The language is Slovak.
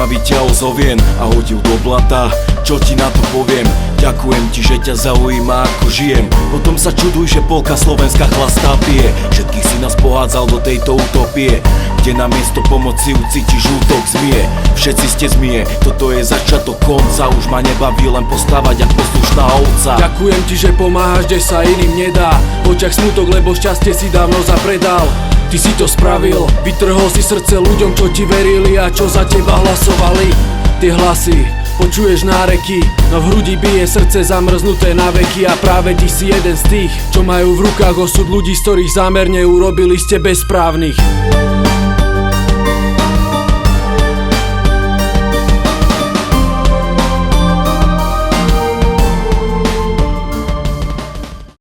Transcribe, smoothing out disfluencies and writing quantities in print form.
ma vyťahol z ovien a hodil do blata. Čo ti na to poviem? Ďakujem ti, že ťa zaujíma ako žijem. Potom sa čuduj, že polka Slovenska chlastá pije. Všetkých si nás pohádzal do tejto utopie, kde namiesto pomoci ucítiš útok zmie. Všetci ste zmie, toto je začiatok konca. Už ma nebaví len postávať jak poslušná ovca. Ďakujem ti, že pomáhaš, kde sa iným nedá. V očiach smutok, lebo šťastie si dávno zapredal. Ty si to spravil, vytrhol si srdce ľuďom, čo ti verili a čo za teba hlasovali. Tie hlasy počuješ náreky, no v hrudi bije srdce zamrznuté na veky. A práve ty si jeden z tých, čo majú v rukách osud ľudí, z ktorých zámerne urobili ste bezprávnych.